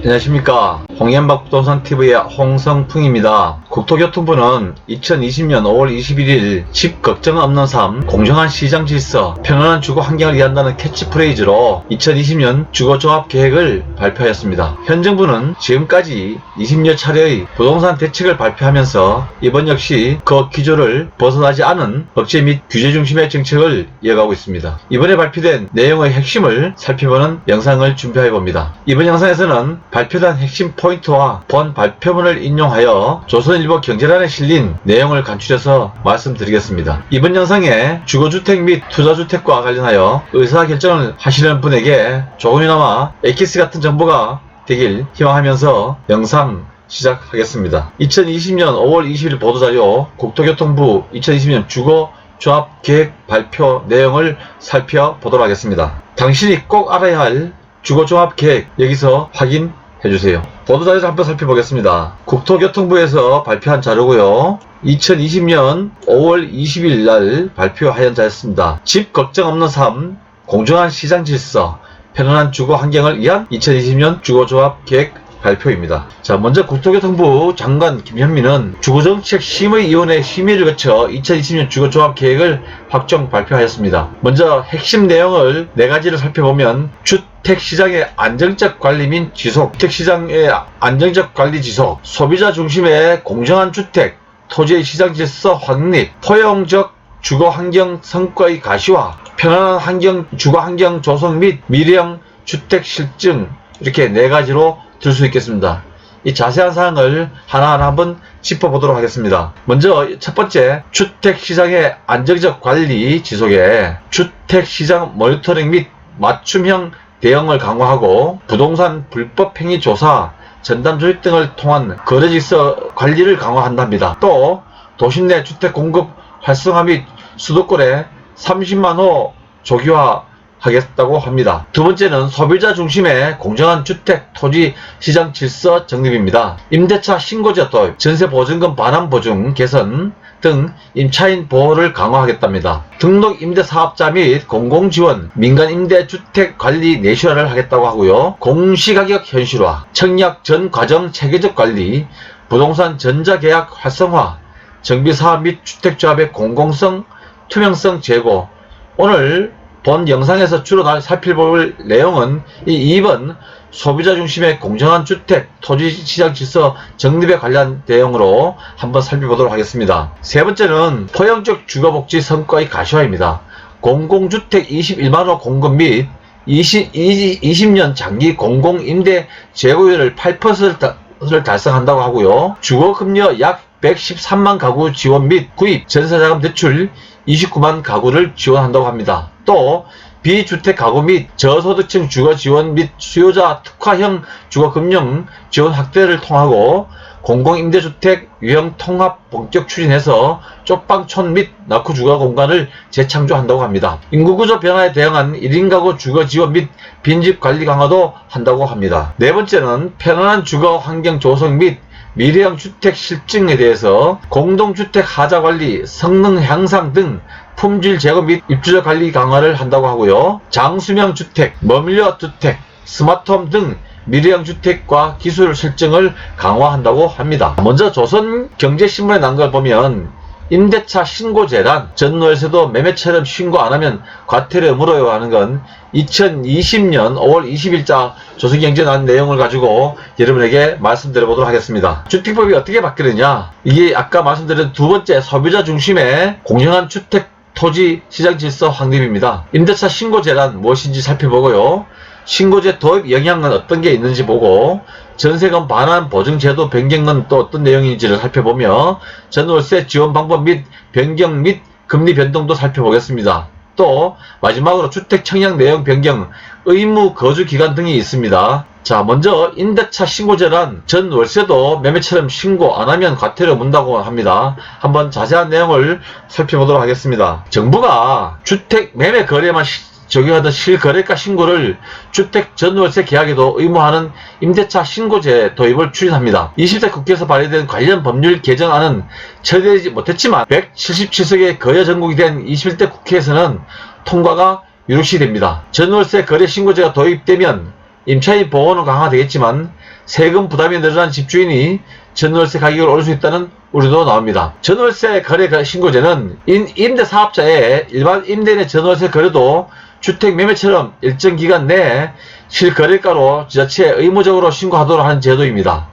안녕하십니까. 홍현박 부동산TV의 홍성풍입니다. 국토교통부는 2020년 5월 21일 집 걱정 없는 삶, 공정한 시장 질서, 편안한 주거 환경을 위한다는 캐치프레이즈로 2020년 주거종합계획을 발표하였습니다. 현 정부는 지금까지 20여 차례의 부동산 대책을 발표하면서 이번 역시 그 기조를 벗어나지 않은 억제 및 규제 중심의 정책을 이어가고 있습니다. 이번에 발표된 내용의 핵심을 살펴보는 영상을 준비해봅니다. 이번 영상에서는 발표된 핵심 포인트와 본 발표문을 인용하여 조선일보 경제란에 실린 내용을 간추려서 말씀드리겠습니다. 이번 영상에 주거주택 및 투자주택과 관련하여 의사결정을 하시는 분에게 조금이나마 엑기스 같은 정보가 되길 희망하면서 영상 시작하겠습니다. 2020년 5월 20일 보도자료 국토교통부 2020년 주거종합계획 발표 내용을 살펴보도록 하겠습니다. 당신이 꼭 알아야 할 주거종합계획 여기서 확인해주세요. 보도자료 한번 살펴보겠습니다. 국토교통부에서 발표한 자료고요. 2020년 5월 20일 날 발표하연 자였습니다. 집 걱정 없는 삶, 공정한 시장 질서, 편안한 주거 환경을 위한 2020년 주거종합계획 발표입니다. 자, 먼저 국토교통부 장관 김현민은 주거정책심의위원회 심의를 거쳐 2020년 주거종합계획을 확정 발표하였습니다. 먼저 핵심 내용을 4가지를 살펴보면 주택시장의 안정적 관리 및 지속, 주택시장의 안정적 관리 지속, 소비자 중심의 공정한 주택, 토지의 시장 질서 확립, 포용적 주거환경 성과의 가시화, 편안한 환경, 주거환경 조성 및 미래형 주택 실증, 이렇게 4가지로 들 수 있겠습니다. 이 자세한 사항을 하나하나 한번 짚어보도록 하겠습니다. 먼저 첫 번째, 주택시장의 안정적 관리 지속에 주택시장 모니터링 및 맞춤형 대응을 강화하고 부동산 불법행위 조사, 전담 조직 등을 통한 거래질서 관리를 강화한답니다. 또 도심 내 주택 공급 활성화 및 수도권에 30만호 조기화 하겠다고 합니다. 두 번째는 소비자 중심의 공정한 주택, 토지, 시장 질서 정립입니다. 임대차 신고제 도입, 전세보증금 반환 보증 개선 등 임차인 보호를 강화하겠답니다. 등록 임대사업자 및 공공지원, 민간임대주택 관리 내실화를 하겠다고 하고요. 공시가격 현실화, 청약 전 과정 체계적 관리, 부동산 전자계약 활성화, 정비사업 및 주택조합의 공공성, 투명성 제고. 오늘 본 영상에서 주로 살펴볼 내용은 이 2번 소비자 중심의 공정한 주택, 토지 시장 질서 정립에 관련 내용으로 한번 살펴보도록 하겠습니다. 세 번째는 포용적 주거복지 성과의 가시화입니다. 공공주택 21만호 공급 및 20년 장기 공공임대 재고율을 8%를 달성한다고 하고요. 주거급여 약 113만 가구 지원 및 구입, 전세자금 대출 29만 가구를 지원한다고 합니다. 또 비주택 가구 및 저소득층 주거 지원 및 수요자 특화형 주거금융 지원 확대를 통하고 공공임대주택 유형 통합 본격 추진해서 쪽방촌 및 낙후 주거 공간을 재창조한다고 합니다. 인구구조 변화에 대응한 1인 가구 주거 지원 및 빈집 관리 강화도 한다고 합니다. 네 번째는 편안한 주거 환경 조성 및 미래형 주택 실증에 대해서 공동주택 하자 관리, 성능 향상 등 품질 제고 및 입주자 관리 강화를 한다고 하고요. 장수명 주택, 머밀러 주택, 스마트홈 등 미래형 주택과 기술 실증을 강화한다고 합니다. 먼저 조선경제신문에 난 걸 보면 임대차 신고제란 전월세도 매매처럼 신고 안하면 과태료 물어요 하는 건 2020년 5월 20일자 조선경제에 난 내용을 가지고 여러분에게 말씀드려보도록 하겠습니다. 주택법이 어떻게 바뀌느냐, 이게 아까 말씀드린 두 번째 소비자 중심의 공정한 주택 토지 시장 질서 확립입니다. 임대차 신고제란 무엇인지 살펴보고요. 신고제 도입 영향은 어떤 게 있는지 보고 전세금 반환 보증제도 변경은 또 어떤 내용인지를 살펴보며 전월세 지원 방법 및 변경 및 금리 변동도 살펴보겠습니다. 또 마지막으로 주택 청약 내용 변경, 의무 거주 기간 등이 있습니다. 자, 먼저 임대차 신고제란 전월세도 매매처럼 신고 안하면 과태료 문다고 합니다. 한번 자세한 내용을 살펴보도록 하겠습니다. 정부가 주택 매매 거래만 적용하던 실거래가 신고를 주택 전월세 계약에도 의무화하는 임대차 신고제 도입을 추진합니다. 20대 국회에서 발의된 관련 법률 개정안은 처리되지 못했지만 177석의 거여 전국이 된 21대 국회에서는 통과가 유력시 됩니다. 전월세 거래 신고제가 도입되면 임차인 보호는 강화되겠지만 세금 부담이 늘어난 집주인이 전월세 가격을 올릴 수 있다는 우려도 나옵니다. 전월세 거래 신고제는 임대사업자의 일반 임대인의 전월세 거래도 주택 매매처럼 일정 기간 내에 실거래가로 지자체에 의무적으로 신고하도록 하는 제도입니다.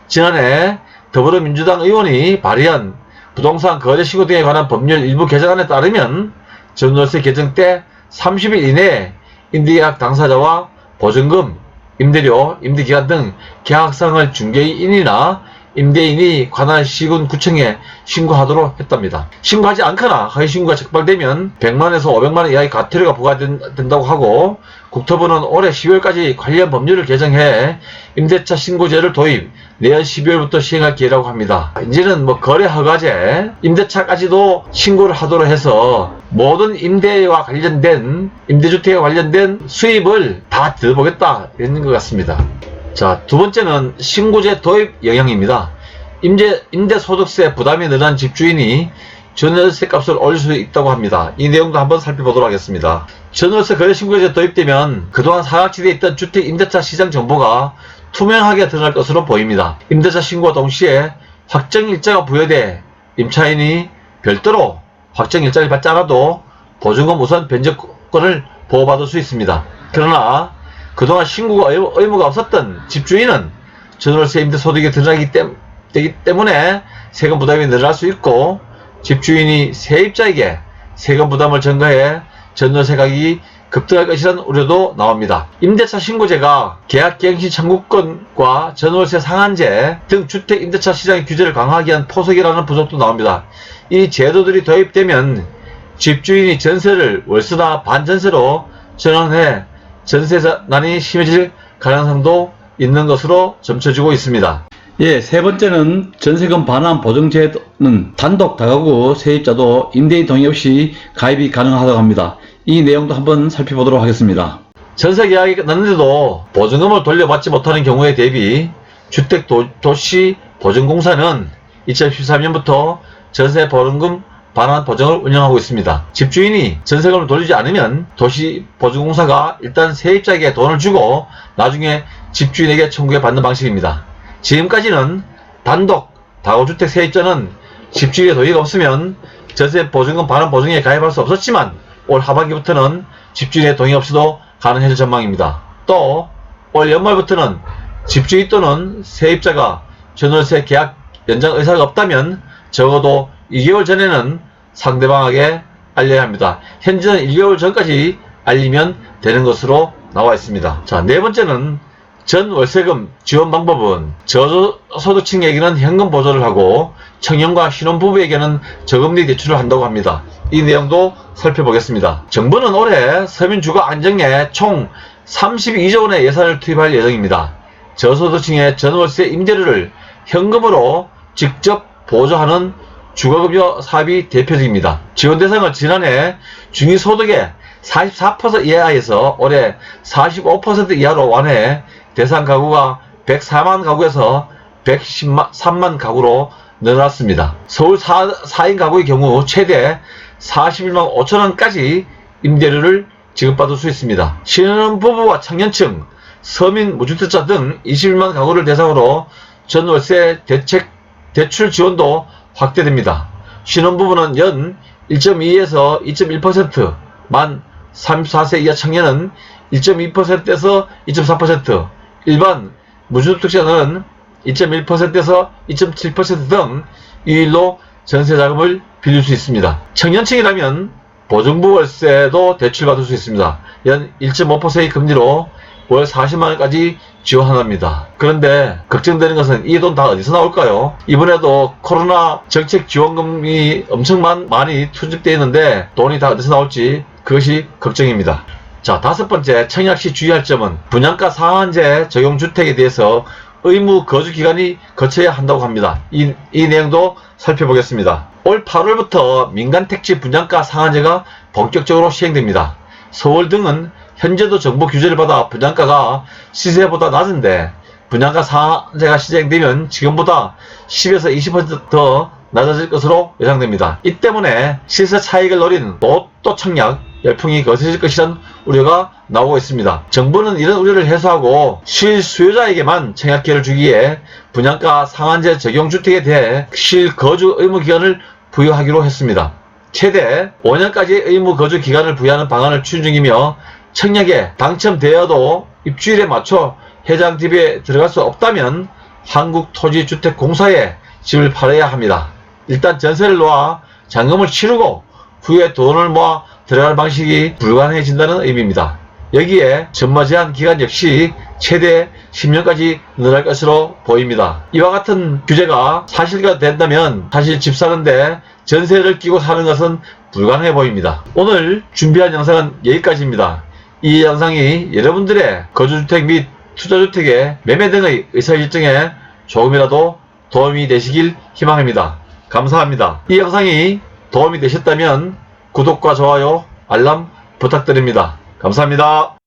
지난해 더불어민주당 의원이 발의한 부동산 거래 신고 등에 관한 법률 일부 개정안에 따르면 전월세 개정 때 30일 이내에 임대계약 당사자와 보증금, 임대료, 임대기간 등 계약상을 중개인이나 임대인이 관할 시군구청에 신고하도록 했답니다. 신고하지 않거나 허위신고가 적발되면 100만원에서 500만원 이하의 과태료가 부과된다고 하고, 국토부는 올해 12월까지 관련 법률을 개정해 임대차 신고제를 도입, 내년 12월부터 시행할 계획이라고 합니다. 이제는 거래 허가제, 임대차까지도 신고를 하도록 해서 모든 임대와 관련된, 임대주택에 관련된 수입을 다 들어보겠다 이런 것 같습니다. 자, 두 번째는 신고제 도입 영향입니다. 임대소득세 부담이 늘어난 집주인이 전월세 값을 올릴 수 있다고 합니다. 이 내용도 한번 살펴보도록 하겠습니다. 전월세 거래 신고제 도입되면 그동안 사각지대에 있던 주택 임대차 시장 정보가 투명하게 드러날 것으로 보입니다. 임대차 신고와 동시에 확정일자가 부여돼 임차인이 별도로 확정일자를 받지 않아도 보증금 우선 변제권을 보호받을 수 있습니다. 그러나 그동안 신고가 의무가 없었던 집주인은 전월세 임대소득이 드러나기 때문에 세금 부담이 늘어날 수 있고, 집주인이 세입자에게 세금 부담을 전가해 전월세 가격이 급등할 것이라는 우려도 나옵니다. 임대차 신고제가 계약갱신 청구권과 전월세 상한제 등 주택 임대차 시장의 규제를 강화하기 위한 포석이라는 분석도 나옵니다. 이 제도들이 도입되면 집주인이 전세를 월세나 반전세로 전환해 전세난이 심해질 가능성도 있는 것으로 점쳐지고 있습니다. 세 번째는 전세금 반환 보증제도는 단독 다가구 세입자도 임대인 동의 없이 가입이 가능하다고 합니다. 이 내용도 한번 살펴보도록 하겠습니다. 전세 계약이 끝났는데도 보증금을 돌려받지 못하는 경우에 대비 주택도시보증공사는 2013년부터 전세 보증금 반환 보증을 운영하고 있습니다. 집주인이 전세금을 돌리지 않으면 도시보증공사가 일단 세입자에게 돈을 주고 나중에 집주인에게 청구해 받는 방식입니다. 지금까지는 단독 다가구주택 세입자는 집주인의 동의가 없으면 전세 보증금 반환 보증에 가입할 수 없었지만, 올 하반기부터는 집주인의 동의 없이도 가능해질 전망입니다. 또 올 연말부터는 집주인 또는 세입자가 전월세 계약 연장 의사가 없다면 적어도 2개월 전에는 상대방에게 알려야 합니다. 현재는 1개월 전까지 알리면 되는 것으로 나와 있습니다. 자, 네 번째는 전월세금 지원 방법은 저소득층에게는 현금 보조를 하고 청년과 신혼부부에게는 저금리 대출을 한다고 합니다. 이 내용도 살펴보겠습니다. 정부는 올해 서민주거 안정에 총 32조 원의 예산을 투입할 예정입니다. 저소득층의 전월세 임대료를 현금으로 직접 보조하는 주거급여 사업이 대표적입니다. 지원 대상은 지난해 중위소득의 44% 이하에서 올해 45% 이하로 완화해 대상 가구가 104만 가구에서 113만 가구로 늘어났습니다. 서울 4인 가구의 경우 최대 41만 5천원까지 임대료를 지급받을 수 있습니다. 신혼부부와 청년층, 서민 무주택자 등 21만 가구를 대상으로 전월세 대출 지원도 확대됩니다. 신혼부부는 연 1.2에서 2.1%, 만 34세 이하 청년은 1.2%에서 2.4%, 일반 무주택자는 2.1%에서 2.7% 등 이율로 전세자금을 빌릴 수 있습니다. 청년층이라면 보증부 월세도 대출받을 수 있습니다. 연 1.5%의 금리로 월 40만원까지 지원한답니다. 그런데 걱정되는 것은 이 돈 다 어디서 나올까요? 이번에도 코로나 정책 지원금이 엄청 많이 투입되어 있는데 돈이 다 어디서 나올지 그것이 걱정입니다. 자, 다섯 번째, 청약시 주의할 점은 분양가 상한제 적용 주택에 대해서 의무 거주 기간이 거쳐야 한다고 합니다. 이 내용도 살펴보겠습니다. 올 8월부터 민간 택지 분양가 상한제가 본격적으로 시행됩니다. 서울 등은 현재도 정부 규제를 받아 분양가가 시세보다 낮은데, 분양가 상한제가 시행되면 지금보다 10에서 20% 더 낮아질 것으로 예상됩니다. 이 때문에 시세 차익을 노린 로또 청약 열풍이 거세질 것이란 우려가 나오고 있습니다. 정부는 이런 우려를 해소하고 실수요자에게만 청약기회를 주기 위해 분양가 상한제 적용 주택에 대해 실거주 의무 기간을 부여하기로 했습니다. 최대 5년까지 의무 거주 기간을 부여하는 방안을 추진 중이며 청약에 당첨되어도 입주일에 맞춰 해당 집에 들어갈 수 없다면 한국토지주택공사에 집을 팔아야 합니다. 일단 전세를 놓아 잔금을 치르고 후에 돈을 모아 들어갈 방식이 불가능해진다는 의미입니다. 여기에 전마 제한 기간 역시 최대 10년까지 늘어날 것으로 보입니다. 이와 같은 규제가 사실화된다면 사실 집 사는데 전세를 끼고 사는 것은 불가능해 보입니다. 오늘 준비한 영상은 여기까지입니다. 이 영상이 여러분들의 거주주택 및 투자주택의 매매 등의 의사결정에 조금이라도 도움이 되시길 희망합니다. 감사합니다. 이 영상이 도움이 되셨다면 구독과 좋아요, 알람 부탁드립니다. 감사합니다.